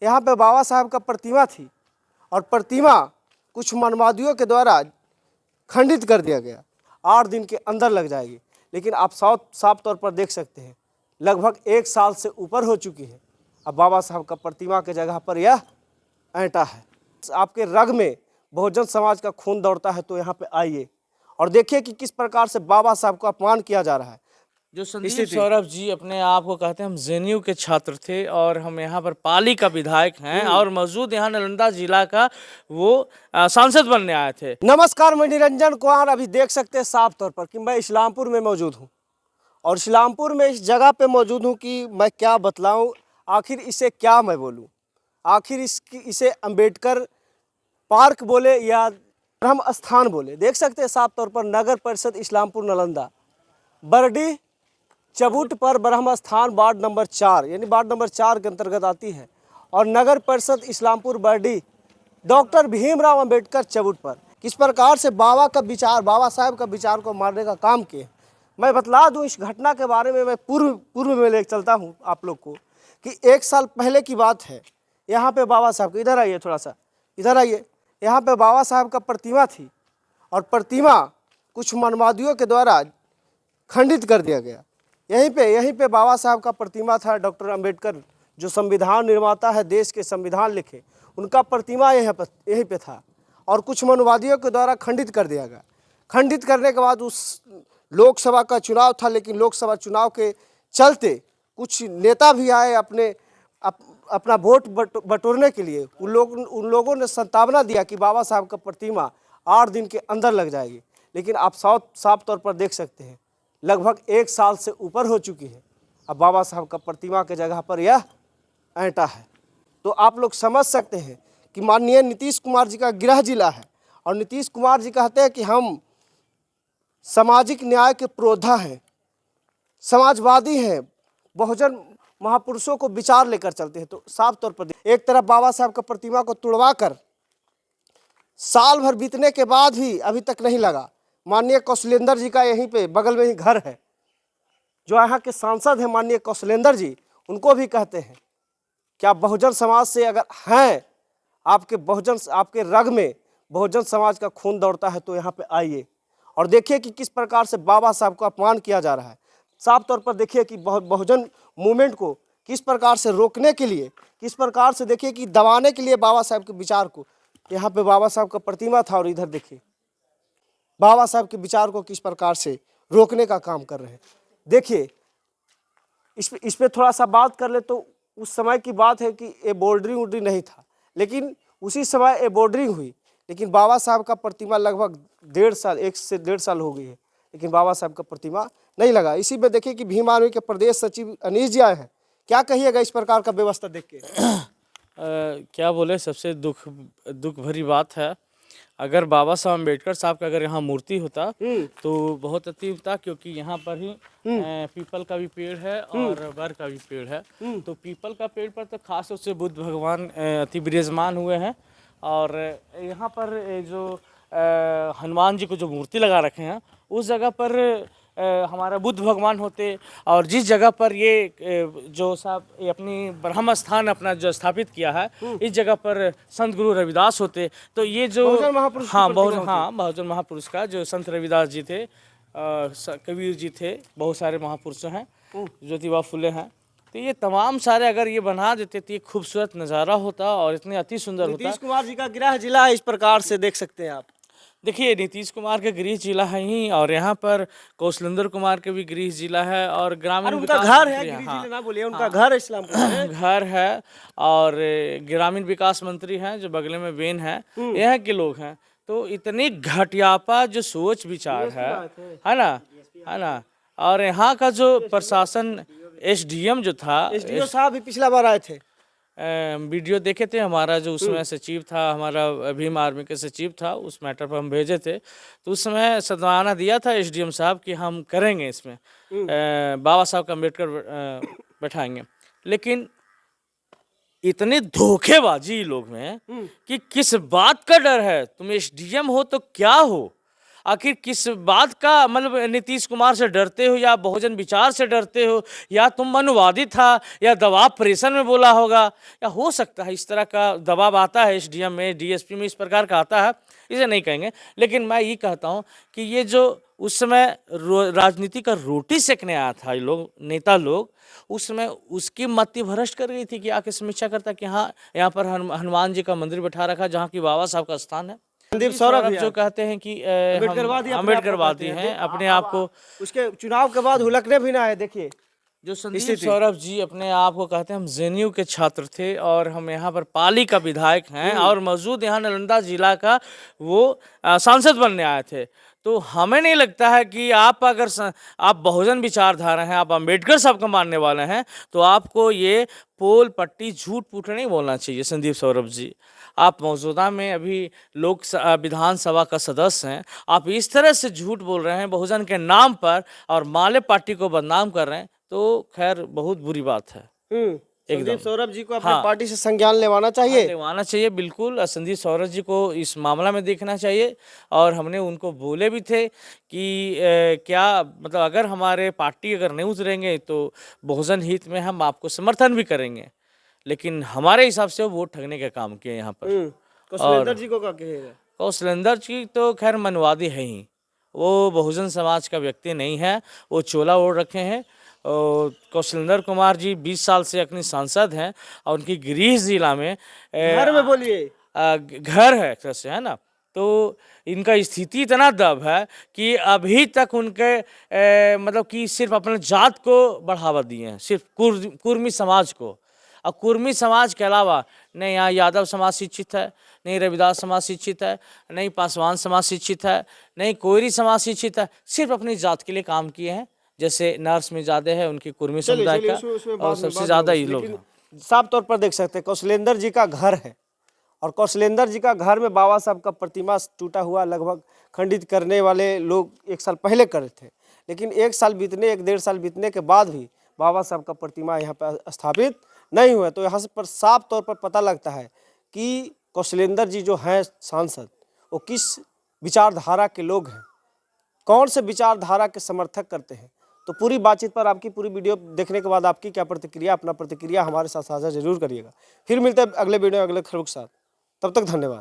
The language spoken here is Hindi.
यहाँ पे बाबा साहब का प्रतिमा थी और प्रतिमा कुछ मनवादियों के द्वारा खंडित कर दिया गया। 8 दिन के अंदर लग जाएगी, लेकिन आप साफ तौर पर देख सकते हैं लगभग 1 साल से ऊपर हो चुकी है। अब बाबा साहब का प्रतिमा के जगह पर यह ऐंठा है। आपके रग में बहुजन समाज का खून दौड़ता है तो यहाँ पे आइए और देखिए कि किस प्रकार से बाबा साहब का अपमान किया जा रहा है। जो संदीप सौरभ जी अपने आप को कहते हैं हम जेएनयू के छात्र थे और हम यहाँ पर पाली का विधायक हैं और मौजूद यहाँ नालंदा जिला का वो सांसद बनने आए थे। नमस्कार, मैं निरंजन कुमार। अभी देख सकते हैं साफ तौर पर कि मैं इस्लामपुर में मौजूद हूँ और इस्लामपुर में इस जगह पे मौजूद हूँ कि मैं क्या बतलाऊँ, आखिर इसे क्या मैं बोलूँ। आखिर इसे अंबेडकर पार्क बोले या ब्रह्म स्थान बोले। देख सकते हैं साफ तौर पर नगर परिषद इस्लामपुर नालंदा बरडी चबूट पर ब्रह्म स्थान वार्ड नंबर 4 यानी वार्ड नंबर 4 के अंतर्गत आती है और नगर परिषद इस्लामपुर बरडी डॉक्टर भीमराव अंबेडकर चबूट पर किस प्रकार से बाबा साहब का विचार को मारने का काम किए। मैं बतला दूं इस घटना के बारे में। मैं पूर्व में लेकर चलता हूं आप लोग को कि 1 साल पहले की बात है। यहाँ पे बाबा साहब का, इधर आइए, थोड़ा सा इधर आइए। यहाँ पे बाबा साहब का प्रतिमा थी और प्रतिमा कुछ मनवादियों के द्वारा खंडित कर दिया गया। यहीं पे बाबा साहब का प्रतिमा था। डॉक्टर अंबेडकर जो संविधान निर्माता है, देश के संविधान लिखे, उनका प्रतिमा यहीं पे था और कुछ मनवादियों के द्वारा खंडित कर दिया गया। खंडित करने के बाद उस लोकसभा का चुनाव था, लेकिन लोकसभा चुनाव के चलते कुछ नेता भी आए अपना वोट बटोरने के लिए। उन लोगों ने संतावना दिया कि बाबा साहब का प्रतिमा 8 दिन के अंदर लग जाएगी, लेकिन आप साफ तौर पर देख सकते हैं लगभग 1 साल से ऊपर हो चुकी है। अब बाबा साहब का प्रतिमा के जगह पर यह ऐंठा है। तो आप लोग समझ सकते हैं कि माननीय नीतीश कुमार जी का गृह जिला है और नीतीश कुमार जी कहते हैं कि हम सामाजिक न्याय के पुरोधा हैं, समाजवादी हैं, बहुजन महापुरुषों को विचार लेकर चलते हैं। तो साफ तौर पर एक तरफ बाबा साहब का प्रतिमा को तुड़वा कर साल भर बीतने के बाद भी अभी तक नहीं लगा। माननीय कौशलेंद्र जी का यहीं पे बगल में ही घर है, जो यहाँ के सांसद हैं माननीय कौशलेंद्र जी, उनको भी कहते हैं कि आप बहुजन समाज से अगर हैं, आपके रग में बहुजन समाज का खून दौड़ता है तो यहाँ पे आइए और देखिए कि किस प्रकार से बाबा साहब का अपमान किया जा रहा है। साफ तौर पर देखिए कि बहुजन मूवमेंट को किस प्रकार से रोकने के लिए, किस प्रकार से देखिए कि दबाने के लिए बाबा साहब के विचार को। यहाँ पे बाबा साहब का प्रतिमा था और इधर देखिए बाबा साहब के विचार को किस प्रकार से रोकने का काम कर रहे हैं। देखिए इस पे थोड़ा सा बात कर ले तो उस समय की बात है कि ये बॉर्डरिंग नहीं था, लेकिन उसी समय ये बॉर्डरिंग हुई, लेकिन बाबा साहब का प्रतिमा लगभग 1 से 1.5 साल हो गई है, लेकिन बाबा साहब का प्रतिमा नहीं लगा। इसी में देखिए कि भीम आर्मी के प्रदेश सचिव अनीश जी आए हैं। क्या कहिएगा इस प्रकार का व्यवस्था देख के? क्या बोले, सबसे दुख भरी बात है। अगर बाबा साहब अम्बेडकर साहब का अगर यहाँ मूर्ति होता तो बहुत अति होता, क्योंकि यहाँ पर ही पीपल का भी पेड़ है और बर का भी पेड़ है। तो पीपल का पेड़ पर तो खास तौर से बुद्ध भगवान अति विराजमान हुए हैं और यहाँ पर जो हनुमान जी को जो मूर्ति लगा रखे हैं उस जगह पर हमारा बुद्ध भगवान होते और जिस जगह पर ये जो साहब ये अपनी ब्रह्म स्थान अपना जो स्थापित किया है, इस जगह पर संत गुरु रविदास होते। तो ये जो बहुजन महापुरुष का जो संत रविदास जी थे, कबीर जी थे, बहुत सारे महापुरुष हैं, ज्योतिबा फुले हैं। तो ये तमाम सारे अगर ये बना देते तो ये खूबसूरत नज़ारा होता और इतने अति सुंदर होता। नीतीश कुमार जी का गृह जिला है, इस प्रकार से देख सकते हैं आप। देखिए नीतीश कुमार का गृह जिला है ही और यहाँ पर कौशलेंद्र कुमार के भी गृह जिला है और ग्रामीण उनका घर है, गृह जिला ना बोलिए, उनका घर है इस्लामपुर में। घर है और ग्रामीण विकास मंत्री हैं जो बगल में बेन है, यहाँ के लोग हैं। तो इतनी घटियापा जो सोच विचार है ना। और यहाँ का जो प्रशासन एसडीएम जो था, एसडीओ साहब भी पिछला बार आए थे, वीडियो देखे थे। हमारा जो उसमें सचिव था, हमारा भीम आर्मी के सचिव था, उस मैटर पर हम भेजे थे। तो उस समय सद्भावना दिया था एसडीएम साहब कि हम करेंगे इसमें, बाबा साहब का अम्बेडकर बैठाएंगे। लेकिन इतनी धोखेबाजी लोग में कि किस बात का डर है। तुम एसडीएम हो तो क्या हो, आखिर किस बात का, मतलब नीतीश कुमार से डरते हो या बहुजन विचार से डरते हो, या तुम मनुवादी था, या दबाव प्रेशर में बोला होगा, या हो सकता है इस तरह का दबाव आता है एसडीएम में, डीएसपी में, इस प्रकार का आता है, इसे नहीं कहेंगे। लेकिन मैं ये कहता हूँ कि ये जो उस समय राजनीति का रोटी सेकने आया था ये लोग, नेता लोग, उस समय उसकी मति भ्रष्ट कर गई थी कि आके समीक्षा करता कि हाँ यहाँ पर हनुमान जी का मंदिर बैठा रखा जहाँ की बाबा साहब का स्थान है। संदीप सौरभ जो कहते हैं कि अम्बेडकरवादी अपने आप को अम्बेडकरवादी कहते हैं, तो अपने आप को, उसके चुनाव के बाद हुलकने भी ना है। देखिए जो संदीप सौरभ जी अपने आप को कहते हैं हम जेएनयू के छात्र थे और हम यहाँ पर पाली का विधायक हैं और मौजूद यहाँ नालंदा जिला का वो सांसद बनने आए थे। तो हमें नहीं लगता है कि आप अगर आप बहुजन विचारधारा हैं, आप अंबेडकर साहब का मानने वाले हैं, तो आपको ये पोल पट्टी झूठ पूठ नहीं बोलना चाहिए। संदीप सौरभ जी, आप मौजूदा में अभी विधानसभा का सदस्य हैं, आप इस तरह से झूठ बोल रहे हैं बहुजन के नाम पर और माले पार्टी को बदनाम कर रहे हैं, तो खैर बहुत बुरी बात है। संदीप सौरभ जी को अपने पार्टी से संज्ञान लेवाना चाहिए। लेवाना चाहिए बिल्कुल। संदीप सौरभ जी को इस मामला में देखना चाहिए और हमने उनको बोले भी थे कि क्या मतलब अगर हमारे पार्टी अगर नहीं उतरेंगे तो बहुजन हित में हम आपको समर्थन भी करेंगे, लेकिन हमारे हिसाब से वो वोट ठगने का काम किए यहाँ पर। कौशलेंद्र जी को क्या कहेगा? कौशलेंद्र जी तो खैर मनवादी है ही, वो बहुजन समाज का व्यक्ति नहीं है, वो चोला ओढ़ रखे हैं। और कौशलेंद्र कुमार जी 20 साल से अपनी सांसद हैं और उनकी गृह जिला में घर में बोलिए घर है एक तरह से, है ना। तो इनका स्थिति इतना दब है कि अभी तक उनके मतलब कि सिर्फ अपने जात को बढ़ावा दिए हैं, सिर्फ कुर्मी समाज को। और कुर्मी समाज के अलावा नहीं यहाँ यादव समाज शिक्षित है, नहीं रविदास समाज शिक्षित है, नहीं पासवान समाज शिक्षित है, नहीं कोयरी समाज शिक्षित है, सिर्फ अपनी जात के लिए काम किए हैं। जैसे नर्स में ज़्यादा है उनकी कुर्मी समुदाय का और सबसे ज़्यादा ये लोग साफ तौर पर देख सकते हैं कौशलेंद्र जी का घर है और कौशलेंद्र जी का घर में बाबा साहब का प्रतिमा टूटा हुआ लगभग खंडित करने वाले लोग 1 साल पहले करे थे, लेकिन 1-1.5 साल बीतने के बाद भी बाबा साहब का प्रतिमा यहाँ पर स्थापित नहीं हुआ। तो यहाँ पर साफ तौर पर पता लगता है कि कौशलेंद्र जी जो हैं सांसद, वो किस विचारधारा के लोग हैं, कौन से विचारधारा के समर्थक करते हैं। तो पूरी बातचीत पर आपकी पूरी वीडियो देखने के बाद आपकी क्या प्रतिक्रिया, अपना प्रतिक्रिया हमारे साथ साझा जरूर करिएगा। फिर मिलते हैं अगले वीडियो अगले खबर के साथ, तब तक धन्यवाद।